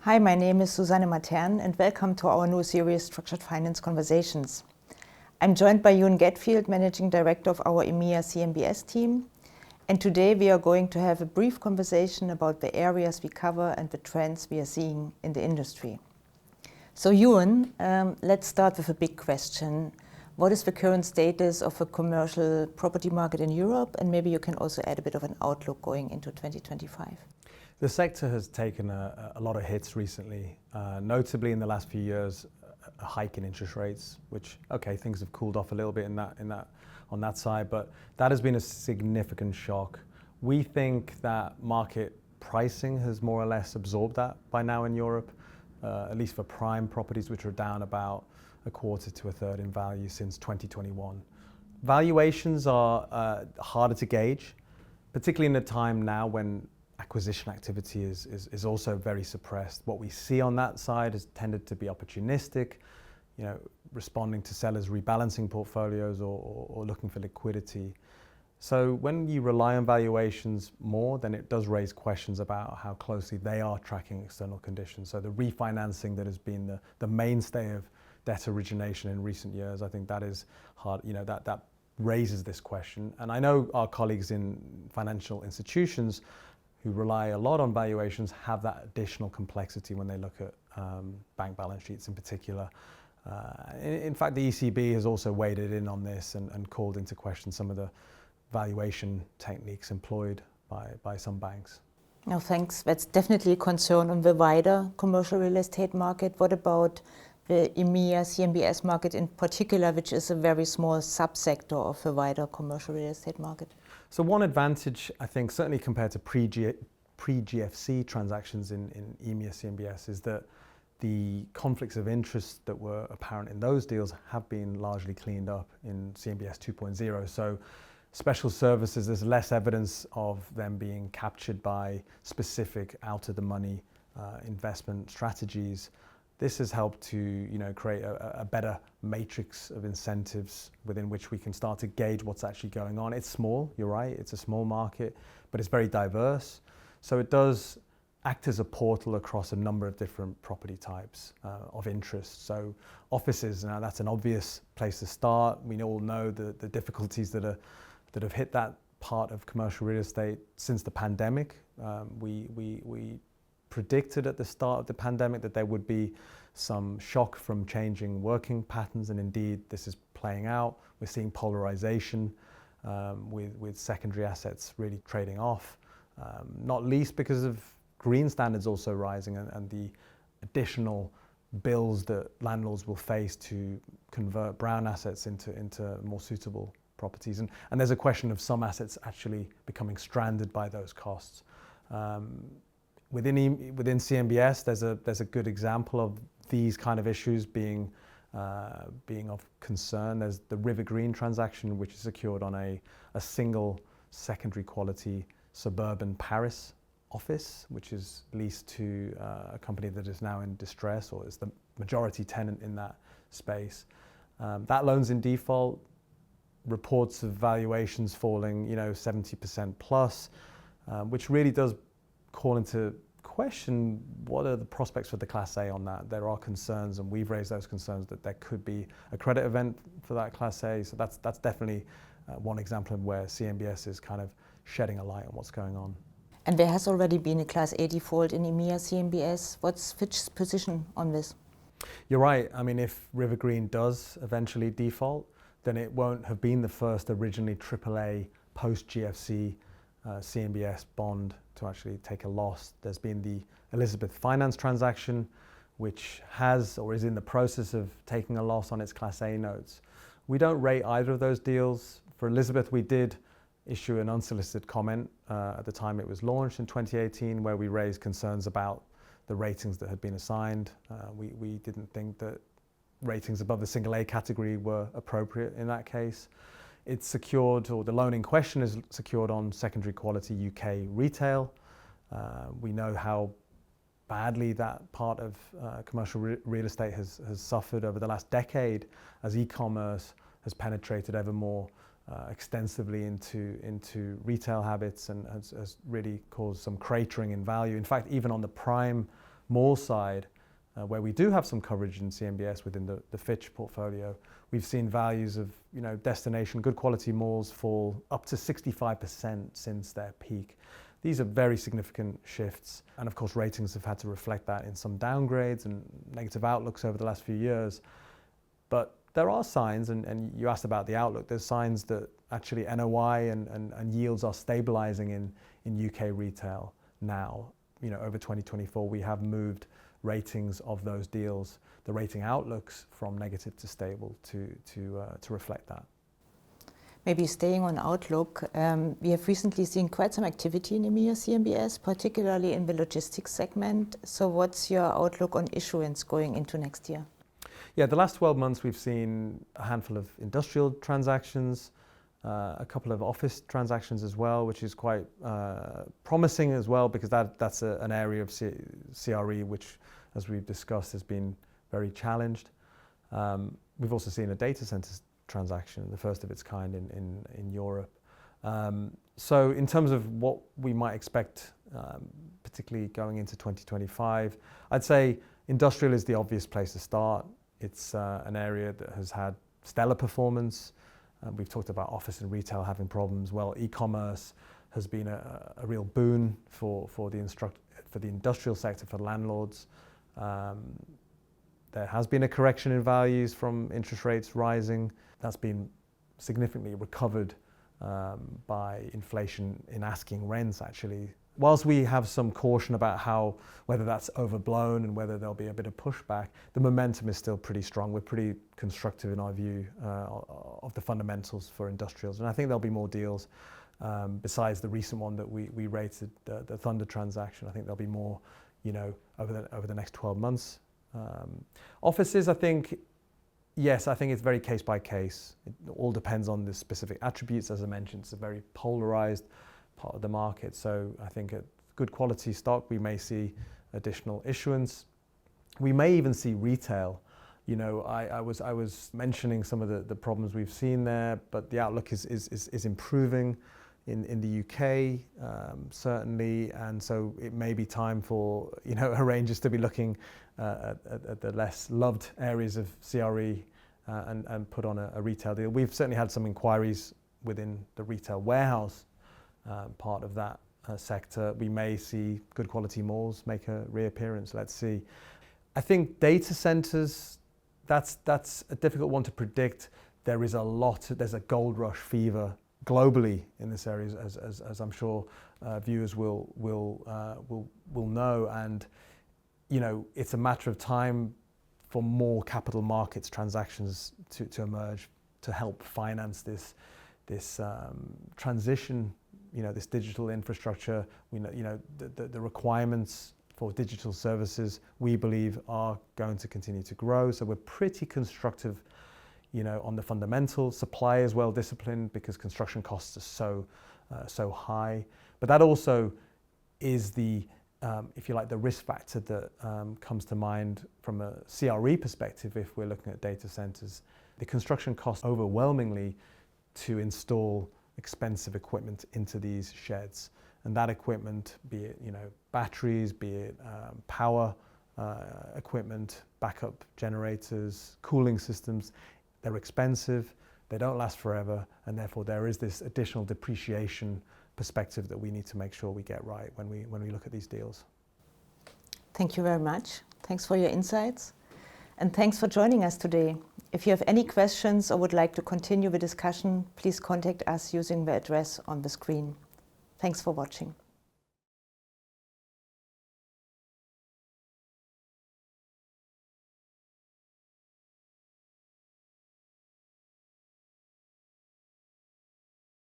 Hi, my name is Susanne Matern and welcome to our new series Structured Finance Conversations. I'm joined by Euan Gatfield, Managing Director of our EMEA CMBS team. And today we are going to have a brief conversation about the areas we cover and the trends we are seeing in the industry. So Euan, let's start with a big question. What is the current status of the commercial property market in Europe? And maybe you can also add a bit of an outlook going into 2025. The sector has taken a lot of hits recently, notably in the last few years, a hike in interest rates, which, okay, things have cooled off a little bit on that side, but that has been a significant shock. We think that market pricing has more or less absorbed that by now in Europe, at least for prime properties, which are down about a quarter to a third in value since 2021. Valuations are harder to gauge, particularly in a time now when acquisition activity is also very suppressed. What we see on that side has tended to be opportunistic, responding to sellers rebalancing portfolios or looking for liquidity. So when you rely on valuations more, then it does raise questions about how closely they are tracking external conditions. So the refinancing that has been the mainstay of debt origination in recent years, I think that is hard, that raises this question. And I know our colleagues in financial institutions who rely a lot on valuations have that additional complexity when they look at bank balance sheets in particular. In fact, the ECB has also waded in on this and called into question some of the valuation techniques employed by some banks. No, thanks. That's definitely a concern on the wider commercial real estate market. What about the EMEA CMBS market in particular, which is a very small subsector of the wider commercial real estate market? So one advantage, I think, certainly compared to pre-GFC transactions in EMEA CMBS is that the conflicts of interest that were apparent in those deals have been largely cleaned up in CMBS 2.0. So special services, there's less evidence of them being captured by specific out-of-the-money investment strategies. This has helped to create a better matrix of incentives within which we can start to gauge what's actually going on. It's small, you're right, it's a small market, but it's very diverse. So it does act as a portal across a number of different property types of interest. So offices, now that's an obvious place to start. We all know the difficulties that have hit that part of commercial real estate since the pandemic. We predicted at the start of the pandemic that there would be some shock from changing working patterns, and indeed this is playing out. We're seeing polarization with secondary assets really trading off, not least because of green standards also rising and the additional bills that landlords will face to convert brown assets into more suitable properties. And there's a question of some assets actually becoming stranded by those costs. Within CMBS, there's a good example of these kind of issues being of concern. There's the River Green transaction, which is secured on a single secondary quality suburban Paris office, which is leased to a company that is now in distress or is the majority tenant in that space. That loan's in default. Reports of valuations falling, 70% plus, which really does call into question what are the prospects for the Class A on that. There are concerns, and we've raised those concerns that there could be a credit event for that Class A. So that's definitely one example of where CMBS is kind of shedding a light on what's going on. And there has already been a Class A default in EMEA CMBS. What's Fitch's position on this? You're right. I mean, if River Green does eventually default, then it won't have been the first originally AAA post-GFC CMBS bond to actually take a loss. There's been the Elizabeth Finance transaction, which has or is in the process of taking a loss on its Class A notes. We don't rate either of those deals. For Elizabeth, we did issue an unsolicited comment at the time it was launched in 2018, where we raised concerns about the ratings that had been assigned. We didn't think that ratings above the single A category were appropriate in that case. It's secured, or the loan in question is secured on secondary quality UK retail. We know how badly that part of commercial real estate has suffered over the last decade as e-commerce has penetrated ever more extensively into retail habits and has really caused some cratering in value. In fact, even on the prime mall side, where we do have some coverage in CMBS within the Fitch portfolio, we've seen values of destination good quality malls fall up to 65% since their peak. These are very significant shifts, and of course ratings have had to reflect that in some downgrades and negative outlooks over the last few years. But there are signs, and you asked about the outlook, there's signs that actually NOI and yields are stabilizing in UK retail now. Over 2024 we have moved ratings of those deals, the rating outlooks, from negative to stable to reflect that. Maybe staying on outlook, we have recently seen quite some activity in EMEA CMBS, particularly in the logistics segment. So what's your outlook on issuance going into next year? Yeah, the last 12 months we've seen a handful of industrial transactions, a couple of office transactions as well, which is quite promising as well, because that's an area of CRE which, as we've discussed, has been very challenged. We've also seen a data centers transaction, the first of its kind in Europe. So in terms of what we might expect, particularly going into 2025, I'd say industrial is the obvious place to start. It's an area that has had stellar performance. We've talked about office and retail having problems. Well, e-commerce has been a real boon for the industrial sector, for landlords. There has been a correction in values from interest rates rising. That's been significantly recovered by inflation in asking rents, actually. Whilst we have some caution about whether that's overblown and whether there'll be a bit of pushback, the momentum is still pretty strong. We're pretty constructive in our view of the fundamentals for industrials. And I think there'll be more deals besides the recent one that we rated, the Thunder transaction. I think there'll be more, over the next 12 months. Offices, I think, yes, I think it's very case by case. It all depends on the specific attributes. As I mentioned, it's a very polarized part of the market. So I think at good quality stock, we may see additional issuance. We may even see retail. I was mentioning some of the problems we've seen there, but the outlook is improving in the UK, certainly. And so it may be time for, arrangers to be looking at the less loved areas of CRE and put on a retail deal. We've certainly had some inquiries within the retail warehouse part of that sector. We may see good quality malls make a reappearance. Let's see. I think data centers, that's a difficult one to predict. There's a gold rush fever globally in this area, as I'm sure viewers will know. And it's a matter of time for more capital markets transactions to emerge to help finance this transition. This digital infrastructure. The requirements for digital services, we believe, are going to continue to grow. So we're pretty constructive, on the fundamentals. Supply is well disciplined because construction costs are so high. But that also is the, if you like, the risk factor that comes to mind from a CRE perspective if we're looking at data centers. The construction costs overwhelmingly to install expensive equipment into these sheds, and that equipment, be it batteries, be it power equipment, backup generators, cooling systems, they're expensive, they don't last forever, and therefore there is this additional depreciation perspective that we need to make sure we get right when we look at these deals. Thank you very much. Thanks for your insights, and thanks for joining us today. If you have any questions or would like to continue the discussion, please contact us using the address on the screen. Thanks for watching.